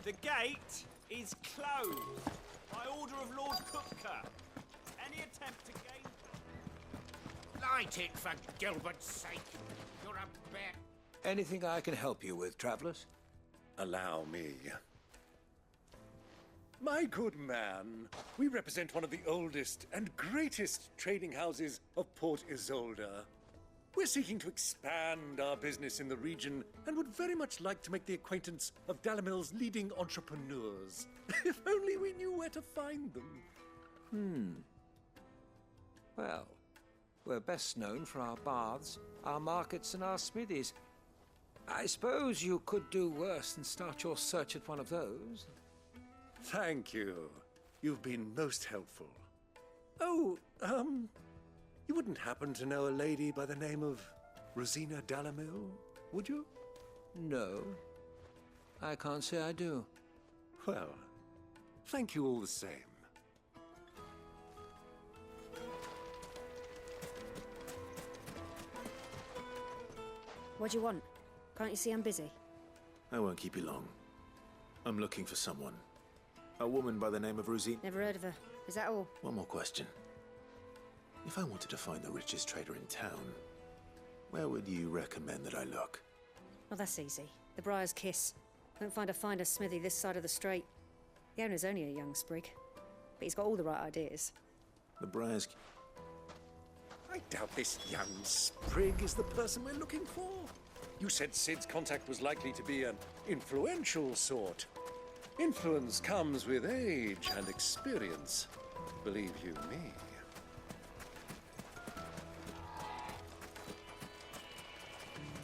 The gate is closed by order of Lord Cooker. Any attempt to gain... Light it, for Gilbert's sake. You're a bear. Anything I can help you with, travellers? Allow me. My good man, we represent one of the oldest and greatest trading houses of Port Isolde. We're seeking to expand our business in the region and would very much like to make the acquaintance of Dalamil's leading entrepreneurs. If only we knew where to find them. Well, we're best known for our baths, our markets, and our smithies. I suppose you could do worse than start your search at one of those. Thank you. You've been most helpful. Oh, you wouldn't happen to know a lady by the name of Rosina Dalamil, would you? No, I can't say I do. Well, thank you all the same. What do you want? Can't you see I'm busy? I won't keep you long. I'm looking for someone. A woman by the name of Rosine. Never heard of her. Is that all? One more question. If I wanted to find the richest trader in town, where would you recommend that I look? Oh, that's easy. The Briar's Kiss. Won't find a finer smithy this side of the strait. The owner's only a young sprig, but he's got all the right ideas. The Briar's... I doubt this young sprig is the person we're looking for. You said Sid's contact was likely to be an influential sort. Influence comes with age and experience, believe you me.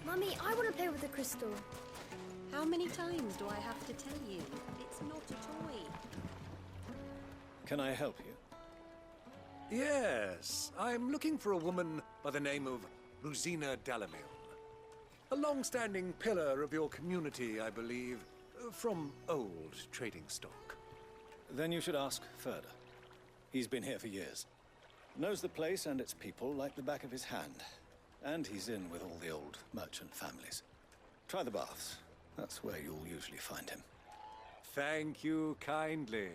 Mummy, I want to play with the crystal. How many times do I have to tell you? It's not a toy. Can I help you? Yes, I'm looking for a woman by the name of Rosina Dalamil. A long-standing pillar of your community, I believe, from old trading stock. Then you should ask further. He's been here for years. Knows the place and its people like the back of his hand. And he's in with all the old merchant families. Try the baths. That's where you'll usually find him. Thank you kindly.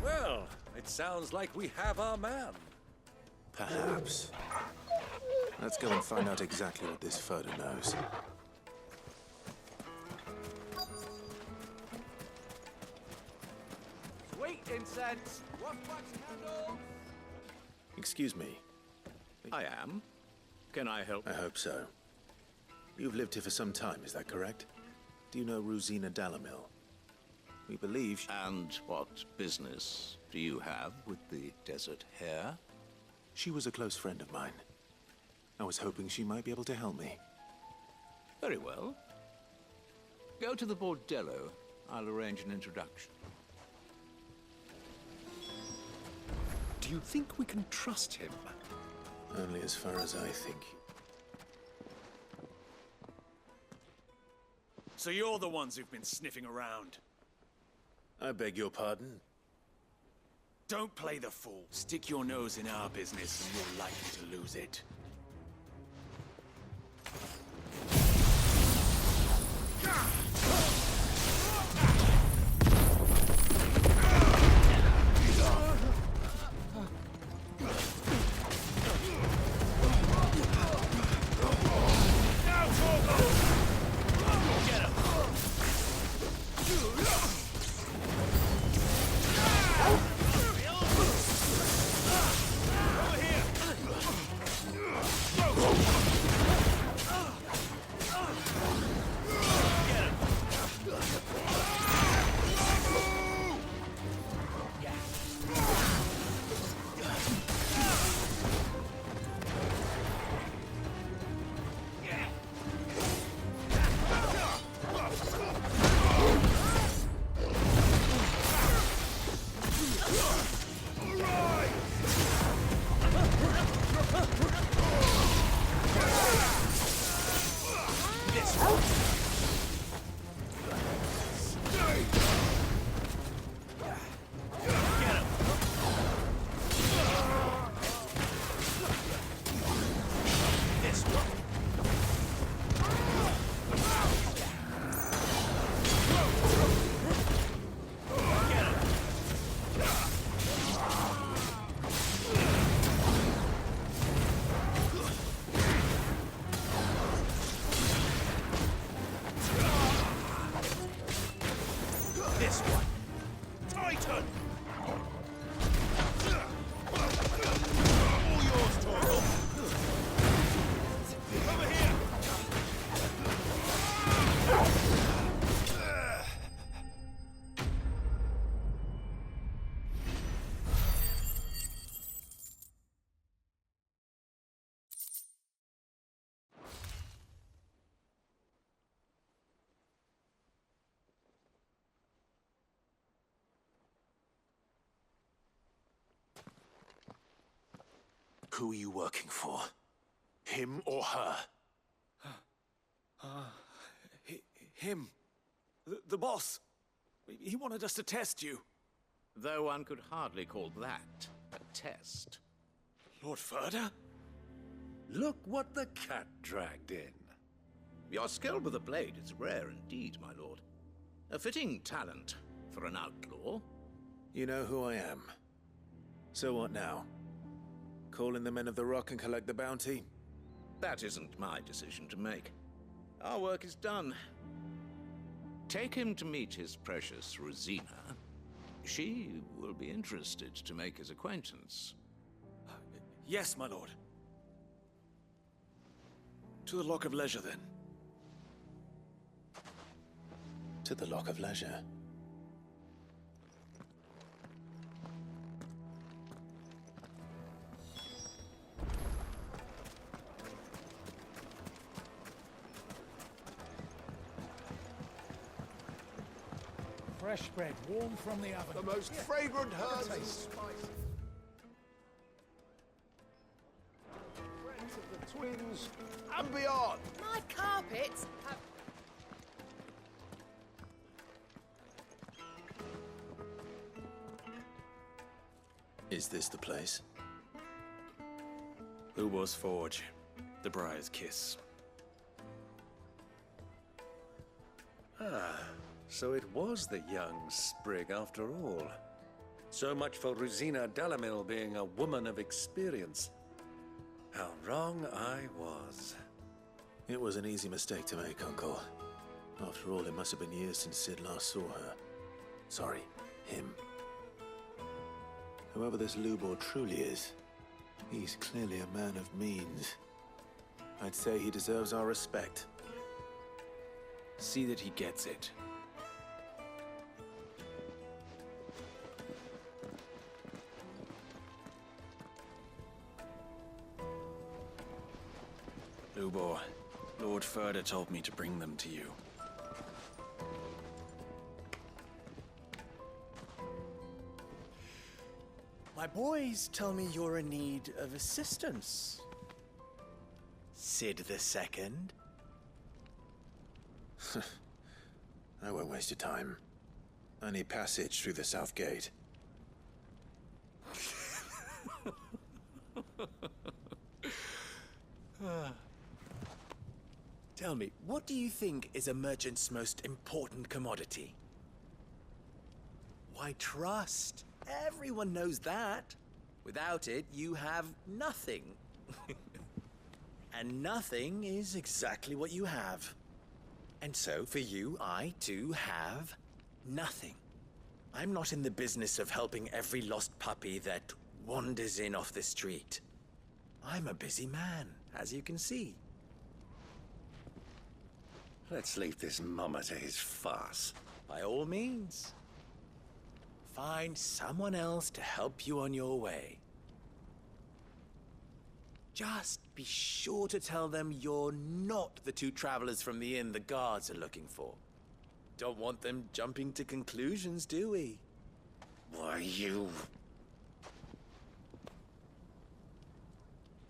Well, it sounds like we have our man. Perhaps. Let's go and find out exactly what this photo knows. Sweet incense! What wax candles? Excuse me. I am. Can I help? I hope so. You've lived here for some time, is that correct? Do you know Rosina Dalamil? We believe... And what business do you have with the desert hare? She was a close friend of mine. I was hoping she might be able to help me. Very well. Go to the bordello. I'll arrange an introduction. Do you think we can trust him? Only as far as I think. So you're the ones who've been sniffing around. I beg your pardon? Don't play the fool. Stick your nose in our business and you're likely to lose it. Who are you working for? Him or her? Him. The boss. He wanted us to test you. Though one could hardly call that a test. Lord Furder? Look what the cat dragged in. Your skill with the blade is rare indeed, my lord. A fitting talent for an outlaw. You know who I am. So what now? Call in the Men of the Rock and collect the bounty? That isn't my decision to make. Our work is done. Take him to meet his precious Rosina. She will be interested to make his acquaintance. Yes, my lord. To the Lock of Leisure, then. To the Lock of Leisure. Fresh bread, warm from the oven. The most fragrant herbs and spices. Friends of the twins and beyond. My carpets have... Is this the place? Ubor's Forge. The Briar's Kiss. Ah, so it was the young sprig after all. So much for Rosina Dalamil being a woman of experience. How wrong I was. It was an easy mistake to make, Uncle. After all, it must have been years since Sid last saw her. Sorry, him. Whoever this Lubor truly is, he's clearly a man of means. I'd say he deserves our respect. See that he gets it. Lubor, Lord Furder told me to bring them to you. My boys tell me you're in need of assistance. Sid the Second? I won't waste your time. I need passage through the south gate. Tell me, what do you think is a merchant's most important commodity? Why, trust. Everyone knows that. Without it, you have nothing. And nothing is exactly what you have. And so, for you, I, too, have nothing. I'm not in the business of helping every lost puppy that wanders in off the street. I'm a busy man, as you can see. Let's leave this mummer to his farce. By all means. Find someone else to help you on your way. Just be sure to tell them you're not the two travelers from the inn the guards are looking for. Don't want them jumping to conclusions, do we? Why, you...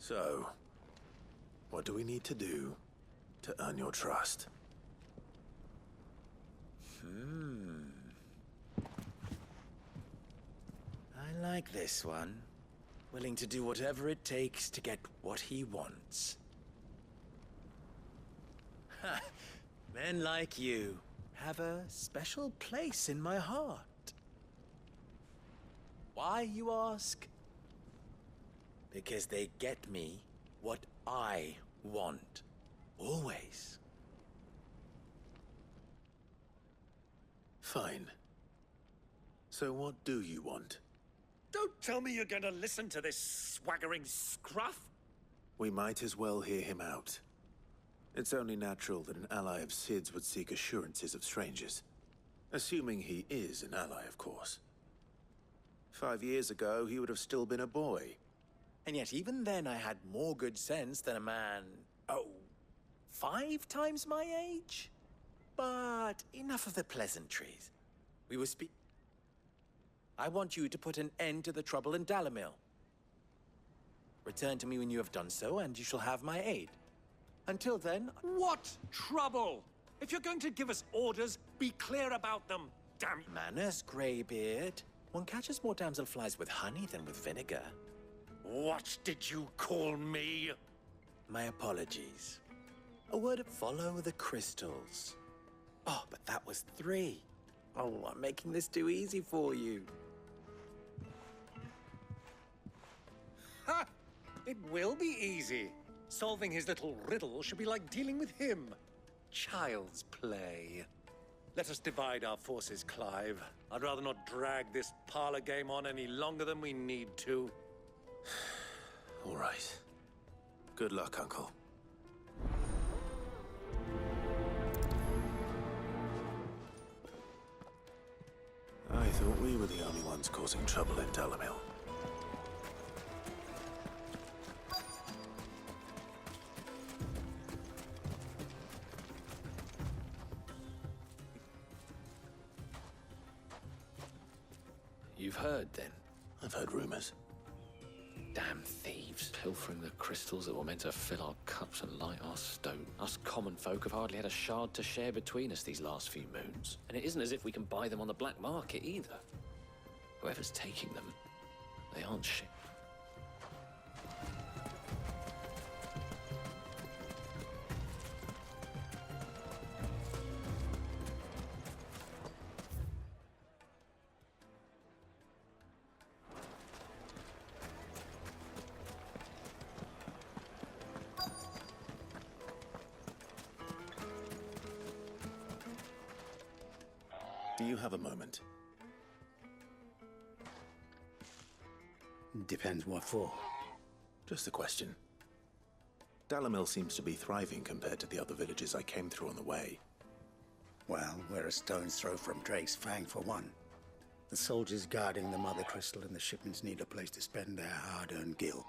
So, what do we need to do to earn your trust? I like this one. Willing to do whatever it takes to get what he wants. Ha! Men like you have a special place in my heart. Why, you ask? Because they get me what I want. Always. Fine. So what do you want? Don't tell me you're going to listen to this swaggering scruff! We might as well hear him out. It's only natural that an ally of Sid's would seek assurances of strangers. Assuming he is an ally, of course. 5 years ago, he would have still been a boy. And yet even then I had more good sense than a man, 5 times my age? But enough of the pleasantries. We were I want you to put an end to the trouble in Dalamil. Return to me when you have done so, and you shall have my aid. Until then, What trouble? If you're going to give us orders, be clear about them. Damn you. manners, Greybeard. One catches more damselflies with honey than with vinegar. What did you call me? My apologies. A word of follow the crystals. Oh, but that was 3. Oh, I'm making this too easy for you. Ha! It will be easy. Solving his little riddle should be like dealing with him. Child's play. Let us divide our forces, Clive. I'd rather not drag this parlor game on any longer than we need to. All right. Good luck, Uncle. I thought we were the only ones causing trouble in Dalamil. You've heard, then? I've heard rumors. Damn thieves, pilfering the crystals that were meant to fill our cups and light our stone. Us common folk have hardly had a shard to share between us these last few moons. And it isn't as if we can buy them on the black market either. Whoever's taking them, they aren't shit. Do you have a moment? Depends what for. Just a question. Dalamil seems to be thriving compared to the other villages I came through on the way. Well, we're a stone's throw from Drake's Fang, for one. The soldiers guarding the Mother Crystal and the shipments need a place to spend their hard-earned gil.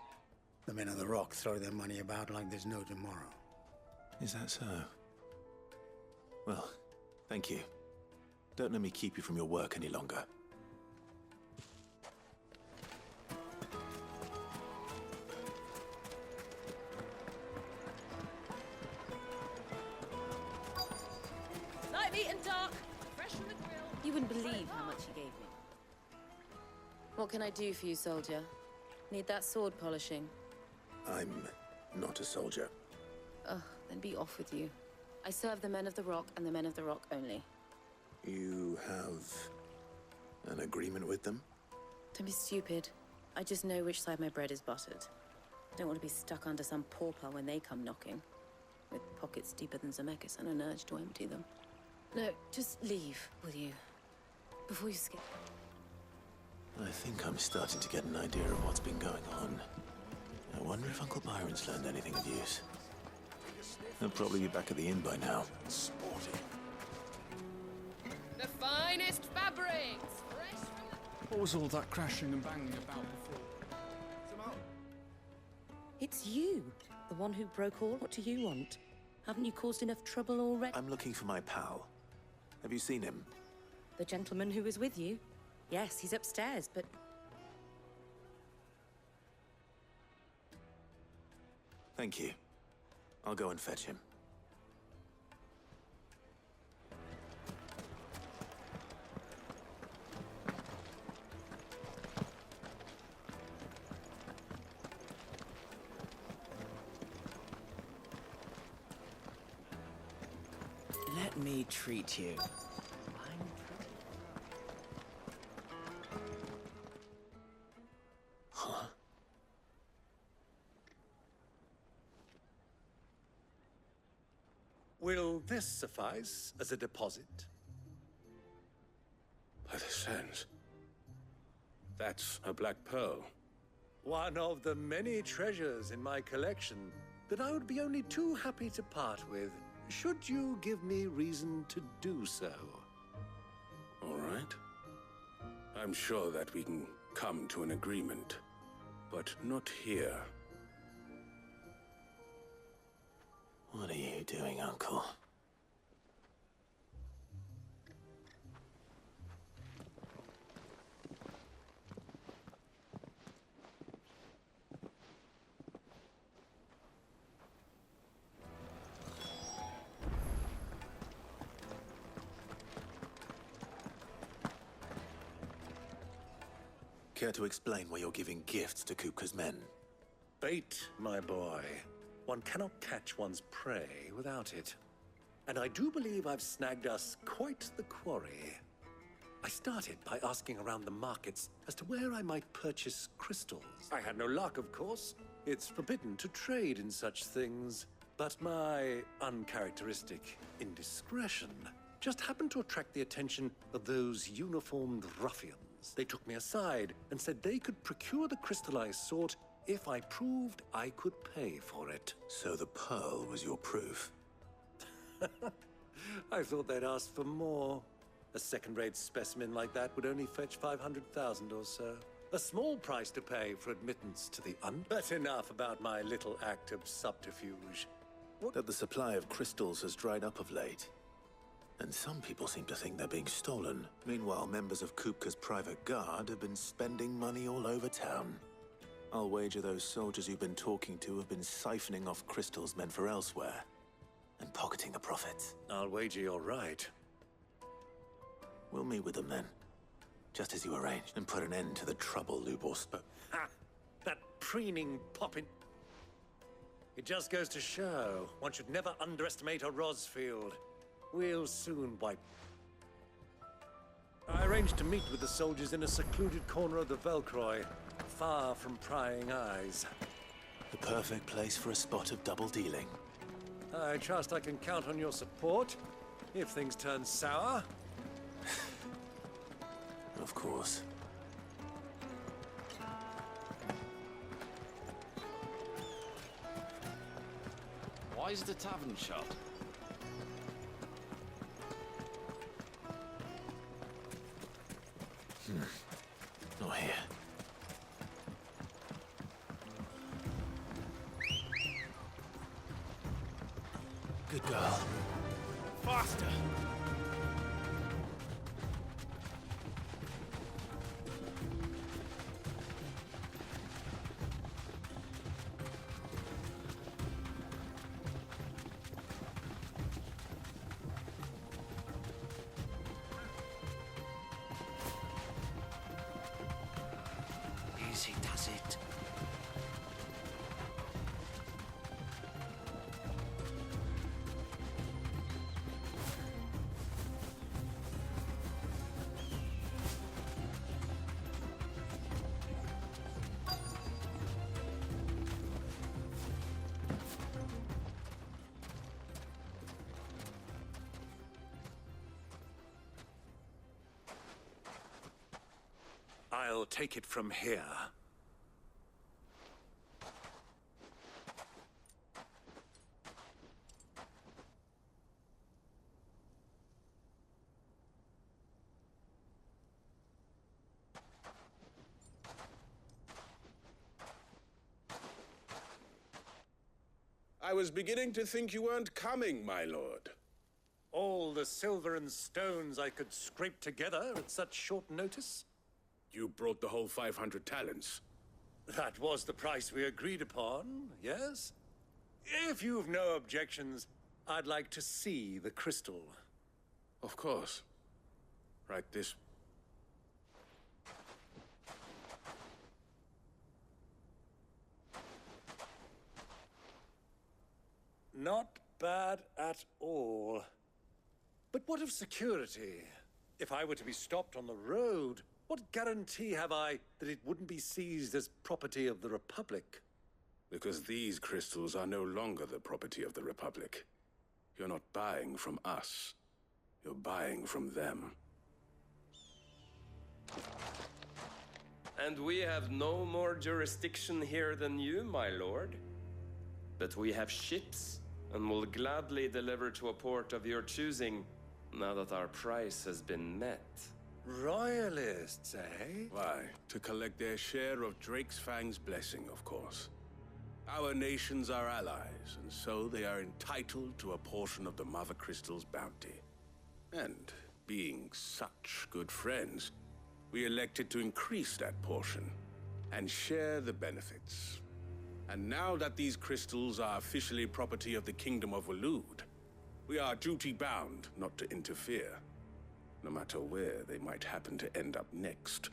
The men of the Rock throw their money about like there's no tomorrow. Is that so? Well, thank you. Don't let me keep you from your work any longer. Light, meat and dark. Fresh from the grill. You wouldn't believe how much he gave me. What can I do for you, soldier? Need that sword polishing? I'm not a soldier. Ugh, then be off with you. I serve the men of the Rock and the men of the Rock only. You have an agreement with them? Don't be stupid. I just know which side my bread is buttered. I don't want to be stuck under some pauper when they come knocking, with pockets deeper than Zemeckis and an urge to empty them. No, just leave, will you? Before you skip. I think I'm starting to get an idea of what's been going on. I wonder if Uncle Byron's learned anything of use. He'll probably be back at the inn by now. Sporty. The finest fabrics, fresh from the... What was all that crashing and banging about before? It's you, the one who broke all. What do you want? Haven't you caused enough trouble already? I'm looking for my pal. Have you seen him? The gentleman who was with you? Yes, he's upstairs, but... Thank you. I'll go and fetch him. Let me treat you. Huh? Will this suffice as a deposit? By the sands. That's a black pearl. One of the many treasures in my collection that I would be only too happy to part with, should you give me reason to do so. All right. I'm sure that we can come to an agreement, but not here. What are you doing, Uncle? Care to explain why you're giving gifts to Kupka's men? Bait, my boy. One cannot catch one's prey without it. And I do believe I've snagged us quite the quarry. I started by asking around the markets as to where I might purchase crystals. I had no luck, of course. It's forbidden to trade in such things. But my uncharacteristic indiscretion just happened to attract the attention of those uniformed ruffians. They took me aside and said they could procure the crystal I sought if I proved I could pay for it. So the pearl was your proof? I thought they'd ask for more. A second-rate specimen like that would only fetch 500,000 or so. A small price to pay for admittance to the But enough about my little act of subterfuge. That the supply of crystals has dried up of late. And some people seem to think they're being stolen. Meanwhile, members of Kupka's private guard have been spending money all over town. I'll wager those soldiers you've been talking to have been siphoning off crystals meant for elsewhere and pocketing the profits. I'll wager you're right. We'll meet with them then, just as you arranged, and put an end to the trouble Lubor spoke. Ha! That preening poppin'. It just goes to show one should never underestimate a Rosfield. We'll soon wipe. I arranged to meet with the soldiers in a secluded corner of the Velcroy, far from prying eyes. The perfect place for a spot of double dealing. I trust I can count on your support if things turn sour. Of course. Why is the tavern shut? Not here. Good girl. Faster! Easy does it. I'll take it from here. I was beginning to think you weren't coming, my lord. All the silver and stones I could scrape together at such short notice? You brought the whole 500 talents. That was the price we agreed upon, yes? If you've no objections, I'd like to see the crystal. Of course. Right this. Not bad at all. But what of security? If I were to be stopped on the road, what guarantee have I that it wouldn't be seized as property of the Republic? Because these crystals are no longer the property of the Republic. You're not buying from us. You're buying from them. And we have no more jurisdiction here than you, my lord. But we have ships, and will gladly deliver to a port of your choosing, now that our price has been met. Royalists, eh? Why? To collect their share of Drake's Fang's blessing, of course. Our nations are allies, and so they are entitled to a portion of the Mother Crystal's bounty. And, being such good friends, we elected to increase that portion and share the benefits. And now that these crystals are officially property of the Kingdom of Waloed, we are duty-bound not to interfere, no matter where they might happen to end up next.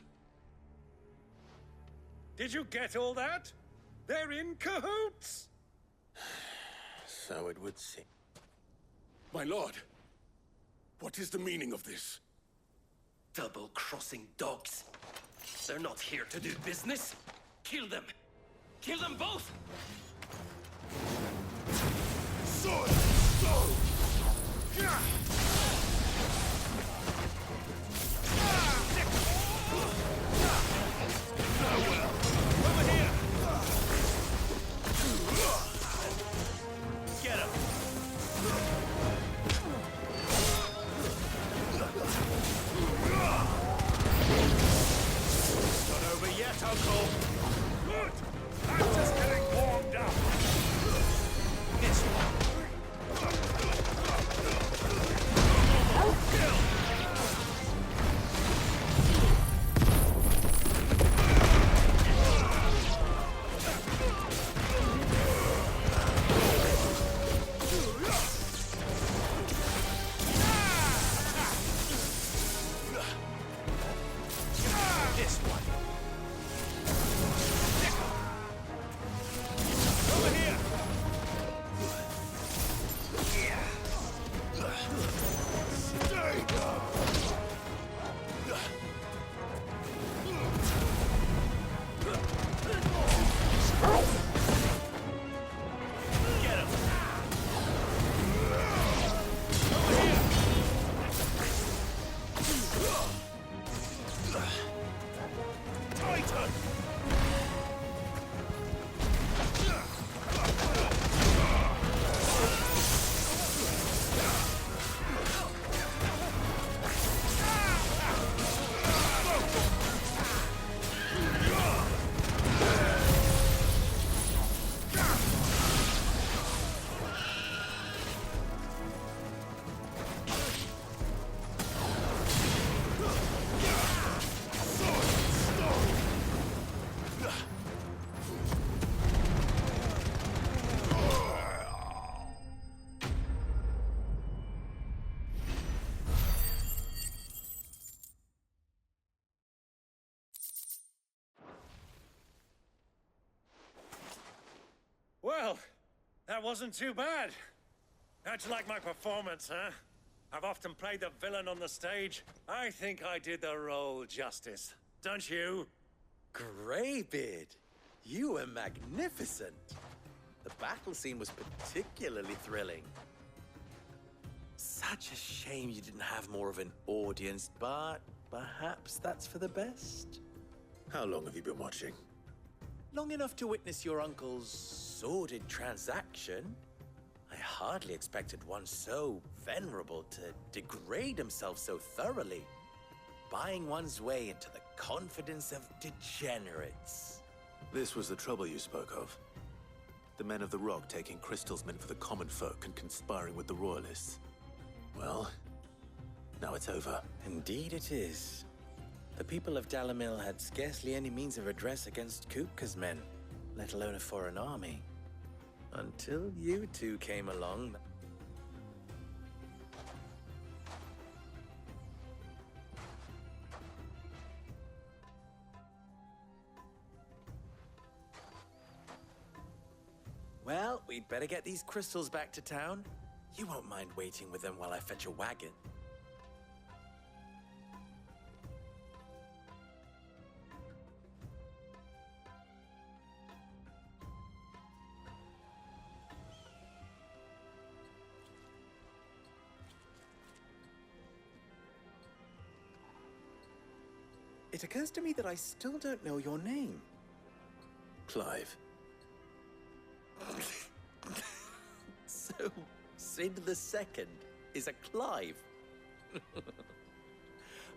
Did you get all that? They're in cahoots! So it would seem. My lord, what is the meaning of this? Double-crossing dogs. They're not here to do business. Kill them! Kill them both! Sword! Sword! Over here! Get him! Not over yet, Uncle! Good! I'm just getting warmed up! This one! This one! Over here! Get him! Over here! Tighten! Well, that wasn't too bad. How'd you like my performance, huh? I've often played the villain on the stage. I think I did the role justice. Don't you? Greybeard, you were magnificent. The battle scene was particularly thrilling. Such a shame you didn't have more of an audience, but perhaps that's for the best. How long have you been watching? Long enough to witness your uncle's sordid transaction. I hardly expected one so venerable to degrade himself so thoroughly, buying one's way into the confidence of degenerates. This was the trouble you spoke of. The men of the Rock taking crystals meant for the common folk and conspiring with the Royalists. Well, now it's over. Indeed it is. The people of Dalamil had scarcely any means of redress against Kupka's men, let alone a foreign army. Until you two came along. Well, we'd better get these crystals back to town. You won't mind waiting with them while I fetch a wagon. It occurs to me that I still don't know your name. Clive. So, Sid the Second is a Clive.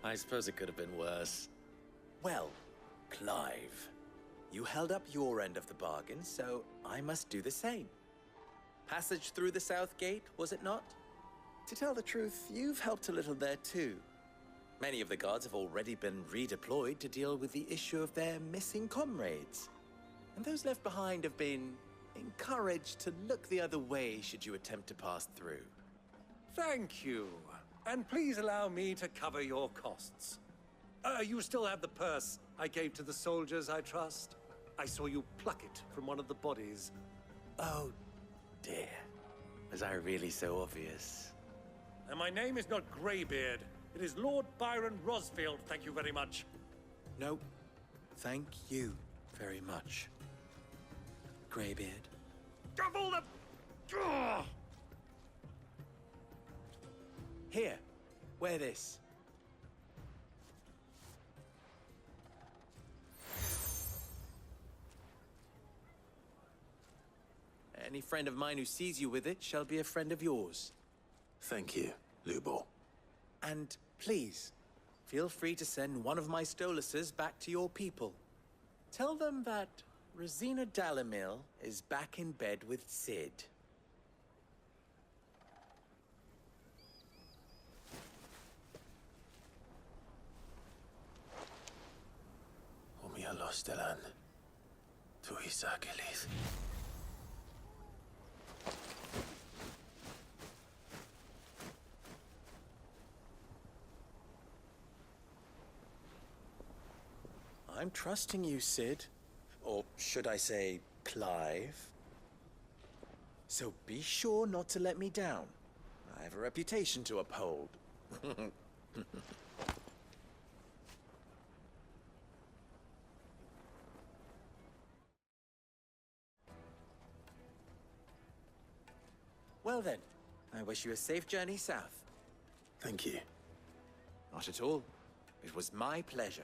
I suppose it could have been worse. Well, Clive, you held up your end of the bargain, so I must do the same. Passage through the South Gate, was it not? To tell the truth, you've helped a little there too. Many of the guards have already been redeployed to deal with the issue of their missing comrades. And those left behind have been encouraged to look the other way should you attempt to pass through. Thank you. And please allow me to cover your costs. You still have the purse I gave to the soldiers, I trust? I saw you pluck it from one of the bodies. Oh, dear. Was I really so obvious? And my name is not Greybeard. It is Lord Byron Rosfield, thank you very much. No, thank you very much, Greybeard. Of all the... Ugh! Here, wear this. Any friend of mine who sees you with it shall be a friend of yours. Thank you, Lubor. And please, feel free to send one of my Stoluses back to your people. Tell them that Rosina Dalamil is back in bed with Sid. Omia Lostelan. Tu Isakelis. I'm trusting you, Sid. Or should I say, Clive? So be sure not to let me down. I have a reputation to uphold. Well then, I wish you a safe journey south. Thank you. Not at all. It was my pleasure.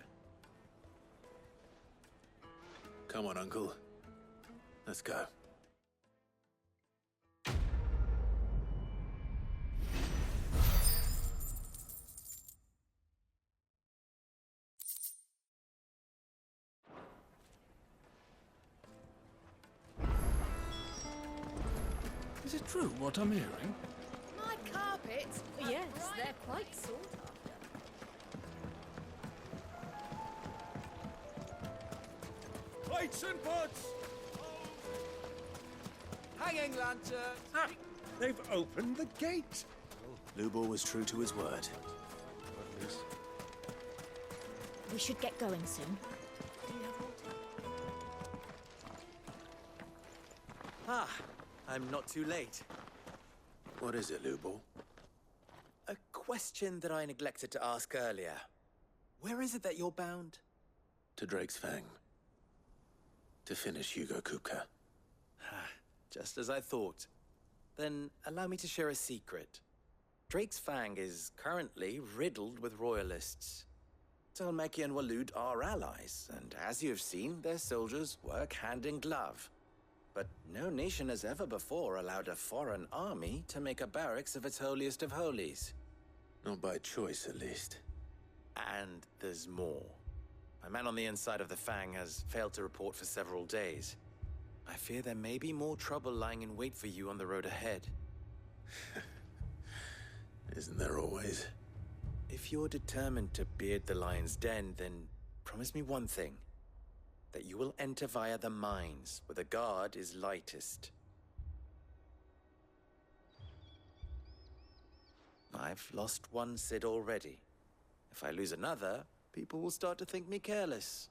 Come on, Uncle. Let's go. Is it true what I'm hearing? My carpets? Yes, they're quite sought after. Lights and pots! Hanging lantern! Ah, they've opened the gate! Lubor was true to his word. We should get going soon. Ah, I'm not too late. What is it, Lubor? A question that I neglected to ask earlier. Where is it that you're bound? To Drake's Fang. To finish Hugo Kupka. Just as I thought. Then allow me to share a secret. Drake's Fang is currently riddled with royalists. Talmeki and Walud are allies, and as you have seen, their soldiers work hand in glove. But no nation has ever before allowed a foreign army to make a barracks of its holiest of holies. Not by choice, at least. And there's more. A man on the inside of the Fang has failed to report for several days. I fear there may be more trouble lying in wait for you on the road ahead. Isn't there always? If you're determined to beard the lion's den, then promise me one thing. That you will enter via the mines, where the guard is lightest. I've lost one Sid already. If I lose another, people will start to think me careless.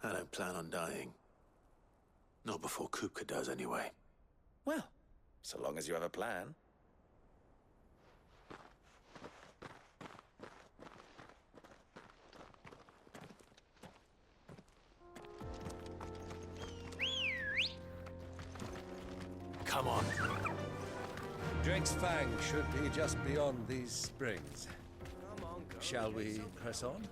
I don't plan on dying. Not before Kupka does, anyway. Well, so long as you have a plan. Come on. Drake's Fang should be just beyond these springs. Shall we press on?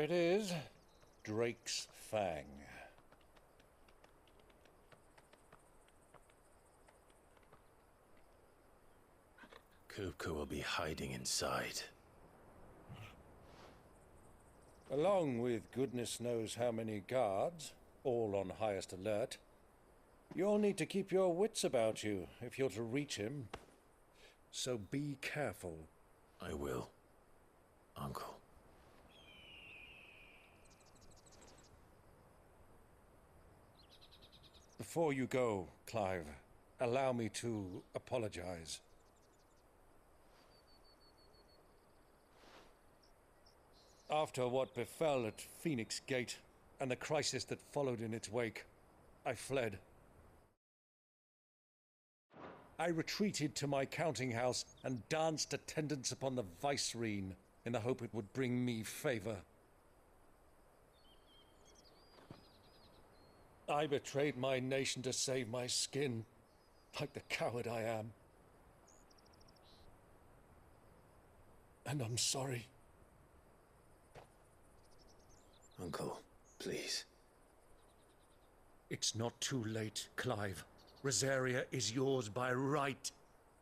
it is. Drake's Fang. Kupka will be hiding inside. Along with goodness knows how many guards, all on highest alert. You'll need to keep your wits about you if you're to reach him. So be careful. I will, Uncle. Before you go, Clive, allow me to apologize. After what befell at Phoenix Gate and the crisis that followed in its wake, I fled. I retreated to my counting house and danced attendance upon the vicereine in the hope it would bring me favor. I betrayed my nation to save my skin, like the coward I am. And I'm sorry. Uncle, please. It's not too late, Clive. Rosaria is yours by right,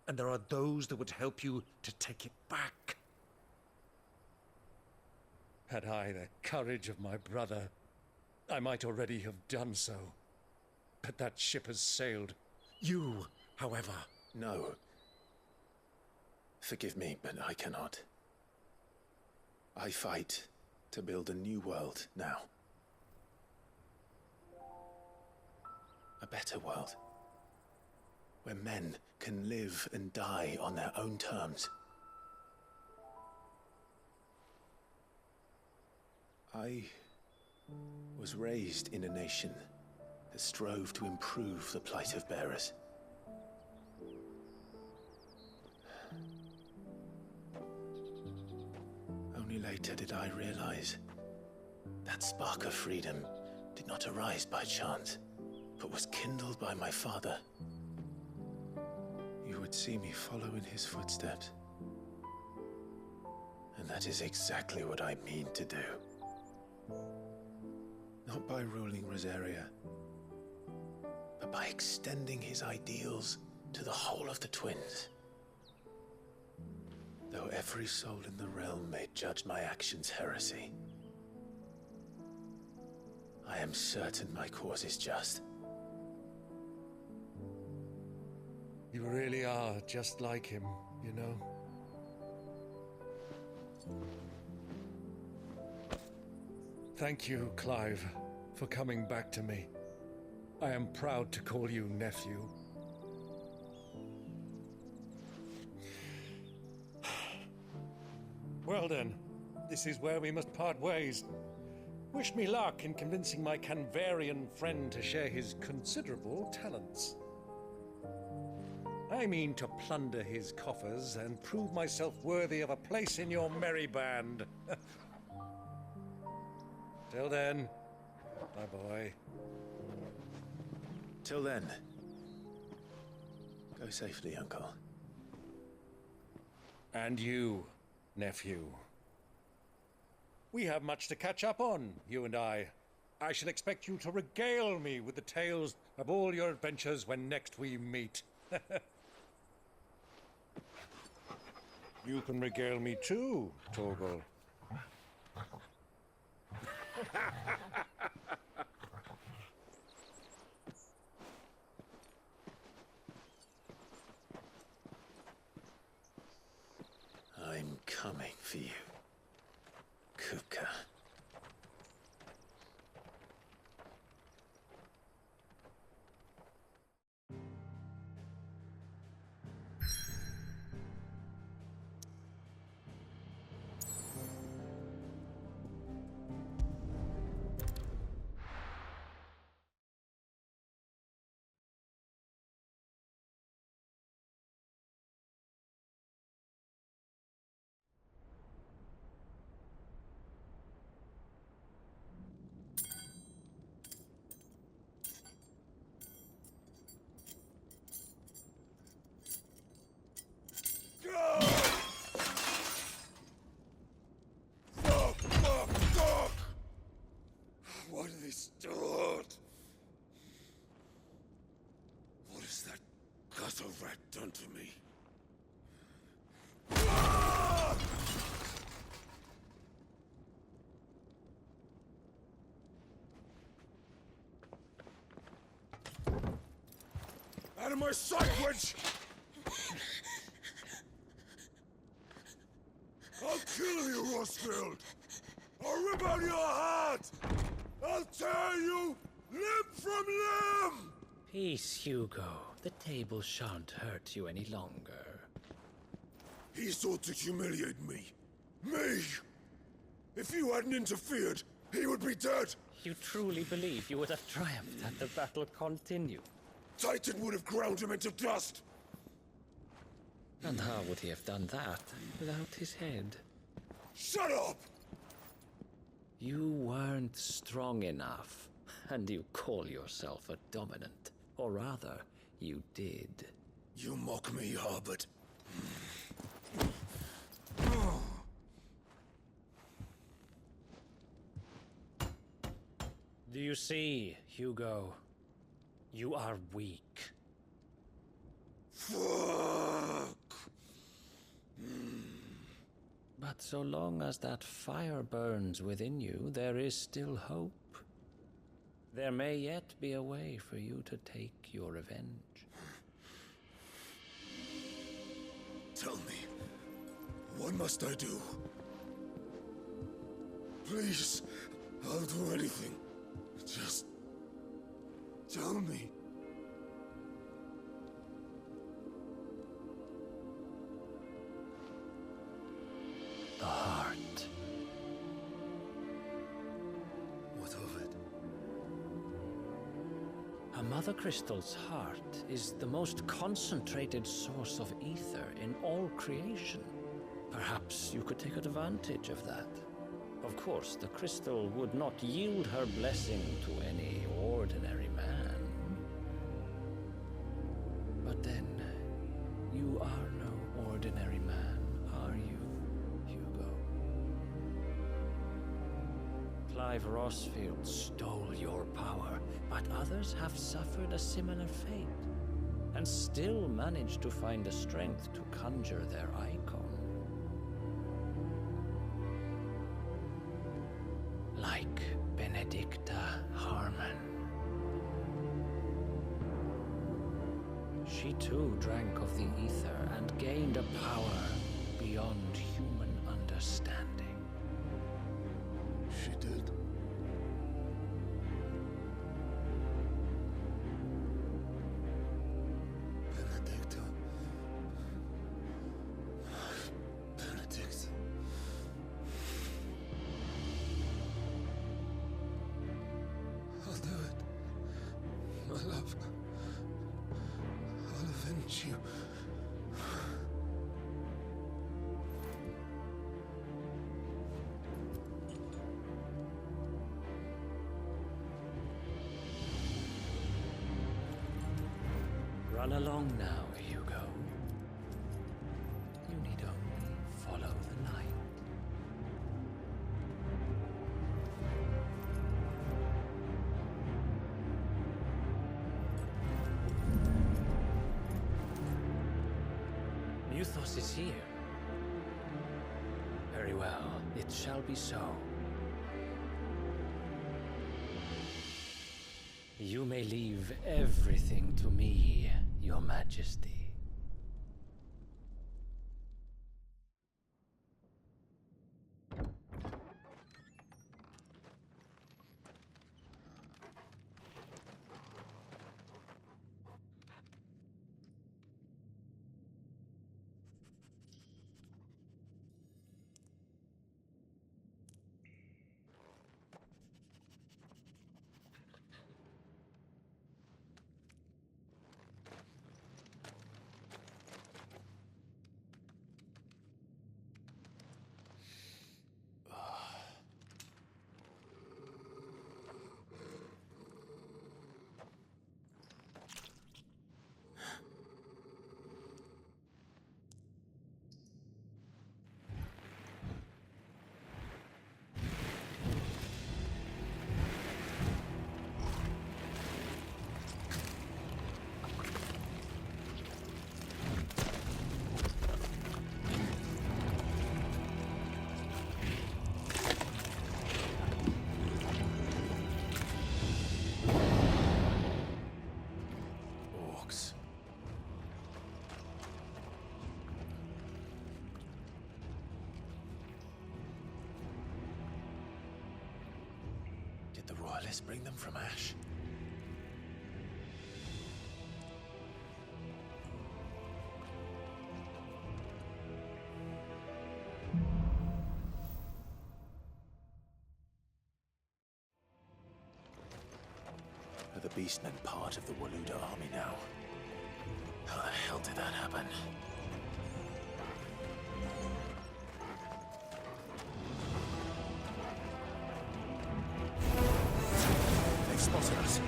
and there are those that would help you to take it back. Had I the courage of my brother, I might already have done so. But that ship has sailed. You, however... No. Forgive me, but I cannot. I fight to build a new world now. A better world. Where men can live and die on their own terms. I was raised in a nation that strove to improve the plight of bearers. Only later did I realize that spark of freedom did not arise by chance, but was kindled by my father. You would see me follow in his footsteps. And that is exactly what I mean to do. Not by ruling Rosaria, but by extending his ideals to the whole of the twins. Though every soul in the realm may judge my actions heresy, I am certain my cause is just. You really are just like him, you know? Thank you, Clive, for coming back to me. I am proud to call you nephew. Well then, this is where we must part ways. Wish me luck in convincing my Canvarian friend to share his considerable talents. I mean to plunder his coffers and prove myself worthy of a place in your merry band. Till then, my boy. Till then, go safely, Uncle. And you, nephew. We have much to catch up on, you and I. I shall expect you to regale me with the tales of all your adventures when next we meet. You can regale me too, Torgal. I'm coming for you, Kupka. done to me. Out of my sight, witch! I'll kill you, Rosfield! I'll rip out your heart! I'll tear you limb from limb! Peace, Hugo. The table shan't hurt you any longer. He sought to humiliate me. Me! If you hadn't interfered, he would be dead! You truly believe you would have triumphed had the battle continued? Titan would have ground him into dust! And how would he have done that without his head? Shut up! You weren't strong enough, and you call yourself a dominant. Or rather, you did. You mock me, Harbert. Do you see, Hugo? You are weak. Fuck! But so long as that fire burns within you, there is still hope. There may yet be a way for you to take your revenge. Tell me, what must I do? Please, I'll do anything. Just tell me. The heart. What of it? A Mother Crystal's heart is the most concentrated source of ether in all creation. Perhaps you could take advantage of that. Of course, the crystal would not yield her blessing to any ordinary man. But then, you are no ordinary man, are you, Hugo? Clive Rosfield stole your power, but others have suffered a similar fate, and still managed to find the strength to conjure their icon. Like Benedicta Harmon. She too drank of the ether and gained a power beyond human understanding. She did. Benedicta. Benedict. I'll do it. My love. I'll avenge you. Run along now, Hugo. You need only follow the light. Muthos is here. Very well, it shall be so. You may leave everything to me, Your Majesty. let's bring them from Ash. Are the Beastmen part of the Waluda army now? How the hell did that happen? They spotted us.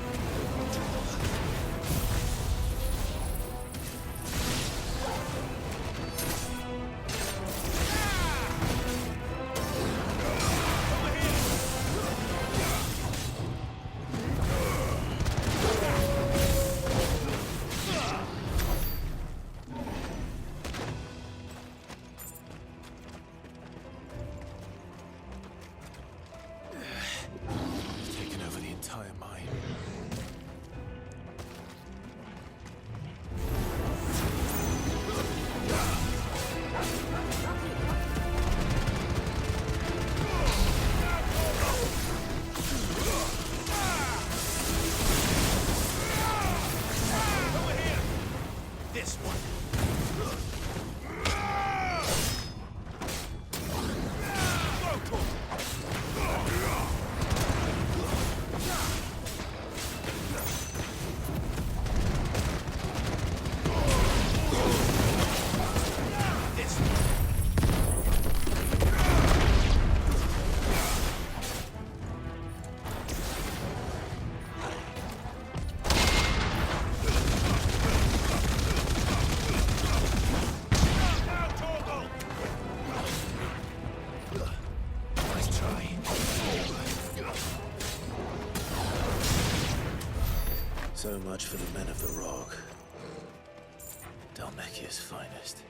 Taken over the entire mine. Over here! This one. Nice try. So much for the men of the Rock. Dalmekia's finest.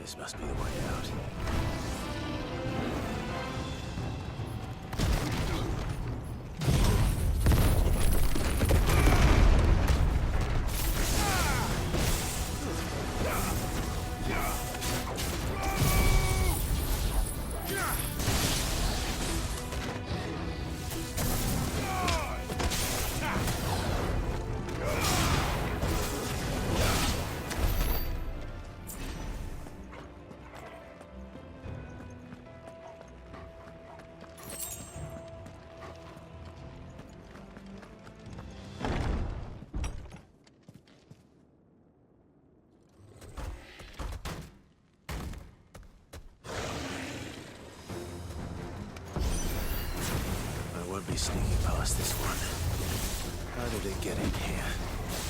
This must be the way out. I won't be sneaking past this one. How did it get in here?